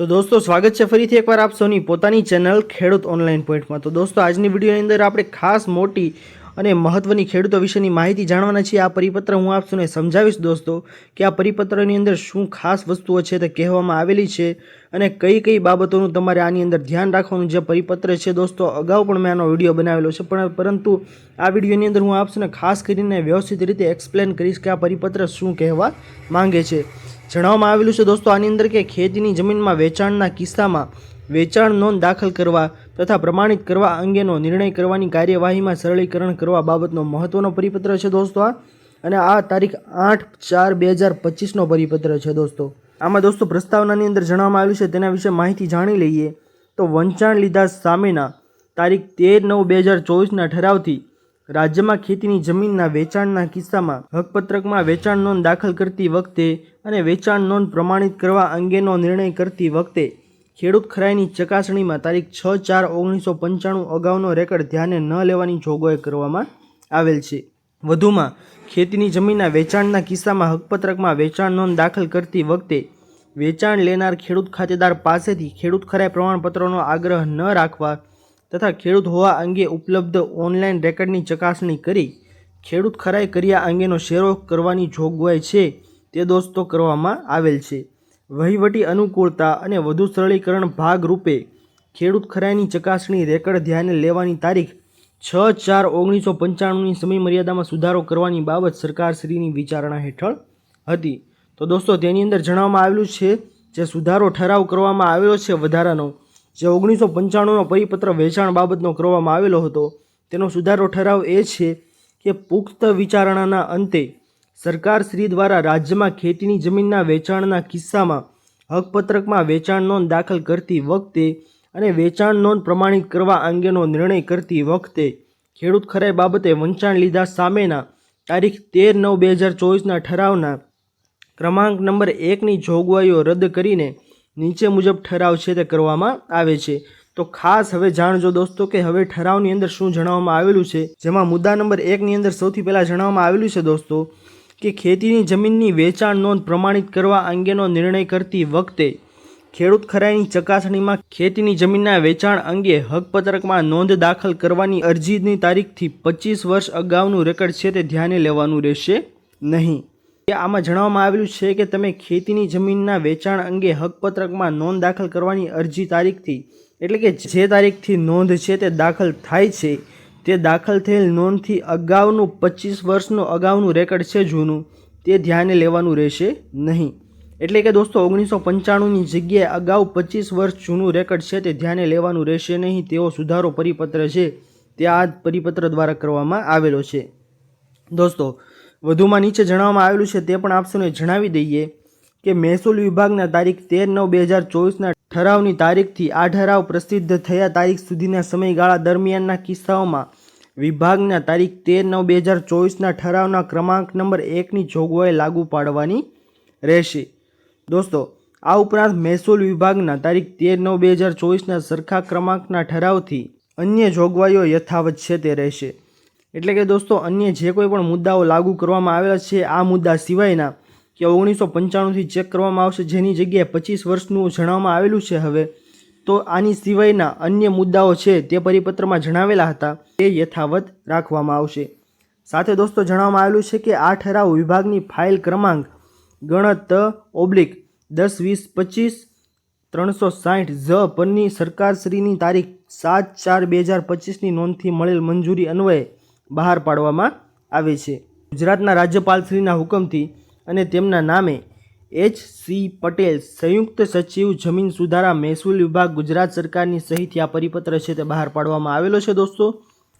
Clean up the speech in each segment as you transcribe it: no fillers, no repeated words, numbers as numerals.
તો દોસ્તો સ્વાગત છે ફરીથી એકવાર આપ સૌની પોતાની ચેનલ ખેડૂત ઓનલાઈન પોઈન્ટમાં। તો દોસ્તો આજની વિડીયોની અંદર આપણે ખાસ મોટી અને મહત્વની ખેડૂતો વિશેની માહિતી જાણવાના છીએ। આ પરિપત્ર હું આપ સૌને સમજાવીશ દોસ્તો કે આ પરિપત્રની અંદર શું ખાસ વસ્તુઓ છે તે કહેવામાં આવેલી છે અને કઈ કઈ બાબતોનું તમારે આની અંદર ધ્યાન રાખવાનું જે પરિપત્ર છે દોસ્તો અગાઉ પણ મેં આનો વિડીયો બનાવેલો છે પરંતુ આ વિડીયોની અંદર હું આપ સૌને ખાસ કરીને વ્યવસ્થિત રીતે એક્સપ્લેન કરીશ કે આ પરિપત્ર શું કહેવા માંગે છે। જણાવવામાં આવેલું છે દોસ્તો આની અંદર કે ખેતીની જમીનમાં વેચાણના કિસ્સામાં વેચાણ નોંધ દાખલ કરવા તથા પ્રમાણિત કરવા અંગેનો નિર્ણય કરવાની કાર્યવાહીમાં સરળીકરણ કરવા બાબતનો મહત્વનો પરિપત્ર છે દોસ્તો અને આ તારીખ 8/4/2025નો પરિપત્ર છે દોસ્તો। આમાં દોસ્તો પ્રસ્તાવનાની અંદર જણાવવામાં આવેલું છે તેના વિશે માહિતી જાણી લઈએ તો વંચાણ લીધા સામેના તારીખ 13/9/2024ના ઠરાવથી રાજ્યમાં ખેતીની જમીનના વેચાણના કિસ્સામાં હકપત્રકમાં વેચાણ નોંધ દાખલ કરતી વખતે અને વેચાણ નોંધ પ્રમાણિત કરવા અંગેનો નિર્ણય કરતી વખતે ખેડૂત ખરાઈની ચકાસણીમાં તારીખ 6/4/1995 અગાઉનો રેકર્ડ ધ્યાને ન લેવાની જોગવાઈ કરવામાં આવેલ છે। વધુમાં ખેતીની જમીનના વેચાણના કિસ્સામાં હકપત્રકમાં વેચાણ નોંધ દાખલ કરતી વખતે વેચાણ લેનાર ખેડૂત ખાતેદાર પાસેથી ખેડૂત ખરાઈ પ્રમાણપત્રનો આગ્રહ ન રાખવા તથા ખેડૂત હોવા અંગે ઉપલબ્ધ ઓનલાઈન રેકર્ડની ચકાસણી કરી ખેડૂત ખરાઈ કર્યા અંગેનો શેરો કરવાની જોગવાઈ છે તે દોસ્તો કરવામાં આવેલ છે। વહીવટી અનુકૂળતા અને વધુ સરળીકરણ ભાગરૂપે ખેડૂત ખરાઈની ચકાસણી રેકર્ડ ધ્યાને લેવાની તારીખ 6/4/1995ની સમયમર્યાદામાં સુધારો કરવાની બાબત સરકારશ્રીની વિચારણા હેઠળ હતી। તો દોસ્તો તેની અંદર જણાવવામાં આવેલું છે જે સુધારો ઠરાવ કરવામાં આવેલો છે વધારાનો જે 1995નો પરિપત્ર વેચાણ બાબતનો કરવામાં આવેલો હતો તેનો સુધારો ઠરાવ એ છે કે પુખ્ત વિચારણાના અંતે સરકારશ્રી દ્વારા રાજ્યમાં ખેતીની જમીનના વેચાણના કિસ્સામાં હકપત્રકમાં વેચાણ નોંધ દાખલ કરતી વખતે અને વેચાણ નોંધ પ્રમાણિત કરવા અંગેનો નિર્ણય કરતી વખતે ખેડૂત ખરાઈ બાબતે વંચાણ લીધા સામેના તારીખ 13/9/2024ના ઠરાવના ક્રમાંક નંબર 1ની જોગવાઈઓ રદ કરીને નીચે મુજબ ઠરાવ છે તે કરવામાં આવે છે। તો ખાસ હવે જાણજો દોસ્તો કે હવે ઠરાવની અંદર શું જણાવવામાં આવેલું છે જેમાં મુદ્દા નંબર 1ની અંદર સૌથી પહેલાં જણાવવામાં આવેલું છે દોસ્તો કે ખેતીની જમીનની વેચાણ નોંધ પ્રમાણિત કરવા અંગેનો નિર્ણય કરતી વખતે ખેડૂત ખરાઈની ચકાસણીમાં ખેતીની જમીનના વેચાણ અંગે હકપત્રકમાં નોંધ દાખલ કરવાની અરજીની તારીખથી 25 વર્ષ અગાઉનું રેકર્ડ છે તે ધ્યાને લેવાનું રહેશે નહીં। આમાં જણાવવામાં આવેલું છે કે તમે ખેતીની જમીનના વેચાણ અંગે હકપત્રકમાં નોંધ દાખલ કરવાની અરજી તારીખથી એટલે કે જે તારીખથી નોંધ છે તે દાખલ થાય છે તે દાખલ થયેલ નોંધથી અગાઉનું 25 વર્ષનું અગાઉનું રેકર્ડ છે જૂનું તે ધ્યાને લેવાનું રહેશે નહીં। એટલે કે દોસ્તો 1995ની જગ્યાએ અગાઉ 25 વર્ષ જૂનું રેકર્ડ છે તે ધ્યાને લેવાનું રહેશે નહીં તેવો સુધારો પરિપત્ર છે તે આ પરિપત્ર દ્વારા કરવામાં આવેલો છે દોસ્તો। વધુમાં નીચે જણાવવામાં આવેલું છે તે પણ આપ સૌને જણાવી દઈએ કે મહેસૂલ વિભાગના તારીખ 13/9/2024ના ઠરાવની તારીખથી આ ઠરાવ પ્રસિદ્ધ થયા તારીખ સુધીના સમયગાળા દરમિયાનના કિસ્સાઓમાં વિભાગના તારીખ 13/9/2024ના ઠરાવના ક્રમાંક નંબર 1ની જોગવાઈ લાગુ પાડવાની રહેશે દોસ્તો। આ ઉપરાંત મહેસૂલ વિભાગના તારીખ 13/9/2024ના સરખા ક્રમાંકના ઠરાવથી અન્ય જોગવાઈઓ યથાવત છે તે રહેશે। એટલે કે દોસ્તો અન્ય જે કોઈ પણ મુદ્દાઓ લાગુ કરવામાં આવેલા છે આ મુદ્દા સિવાયના કે 1995થી ચેક કરવામાં આવશે જેની જગ્યાએ 25 વર્ષનું જણાવવામાં આવેલું છે હવે તો આની સિવાયના અન્ય મુદ્દાઓ છે તે પરિપત્રમાં જણાવેલા હતા તે યથાવત રાખવામાં આવશે। સાથે દોસ્તો જણાવવામાં આવેલું છે કે આ ઠરાવ વિભાગની ફાઇલ ક્રમાંક ગણત /10/2025 360 ઝ પરની સરકારશ્રીની તારીખ 7/4/2025ની નોંધથી મળેલ મંજૂરી અન્વયે બહાર પાડવામાં આવે છે। ગુજરાતના રાજ્યપાલશ્રીના હુકમથી અને તેમના નામે H.C. પટેલ સંયુક્ત સચિવ જમીન સુધારા મહેસૂલ વિભાગ ગુજરાત સરકારની સહીથી આ પરિપત્ર છે તે બહાર પાડવામાં આવેલો છે દોસ્તો।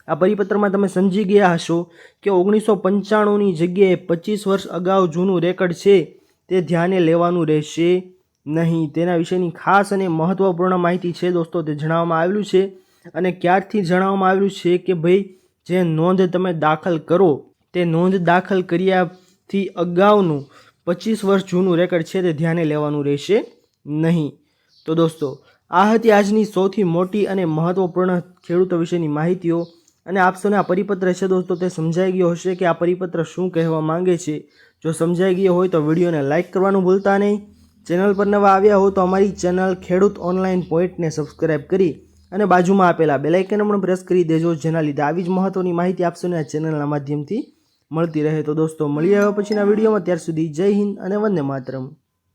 આ પરિપત્રમાં તમે સમજી ગયા હશો કે 1995ની જગ્યાએ 25 વર્ષ અગાઉ જૂનું રેકર્ડ છે તે ધ્યાને લેવાનું રહેશે નહીં તેના વિશેની ખાસ અને મહત્વપૂર્ણ માહિતી છે દોસ્તો તે જણાવવામાં આવેલું છે અને ક્યારથી જણાવવામાં આવેલું છે કે ભાઈ જે નોંધ તમે દાખલ કરો તે નોંધ દાખલ કર્યાથી અગાઉનું 25 વર્ષ જૂનું રેકર્ડ છે તે ધ્યાને લેવાનું રહેશે નહીં। તો દોસ્તો આ હતી આજની સૌથી મોટી અને મહત્વપૂર્ણ ખેડૂતો વિશેની માહિતીઓ અને આપ સૌને આ પરિપત્ર છે દોસ્તો તે સમજાઈ ગયો હશે કે આ પરિપત્ર શું કહેવા માંગે છે। જો સમજાઈ ગયો હોય તો વિડીયોને લાઇક કરવાનું ભૂલતા નહીં। ચેનલ પર નવા આવ્યા હો તો અમારી ચેનલ ખેડૂત ઓનલાઈન પોઈન્ટને સબસ્ક્રાઈબ કરી અને બાજુમાં આપેલા બેલ આઇકન પણ પ્રેસ કરી દેજો, જેના લીધે આવી જ મહત્વની માહિતી આપશો ને આ ચેનલના માધ્યમથી મળતી રહે. તો દોસ્તો મળીએ હવે પછીના વિડીયોમાં. ત્યાર સુધી જય હિન્દ અને વંદે માતરમ.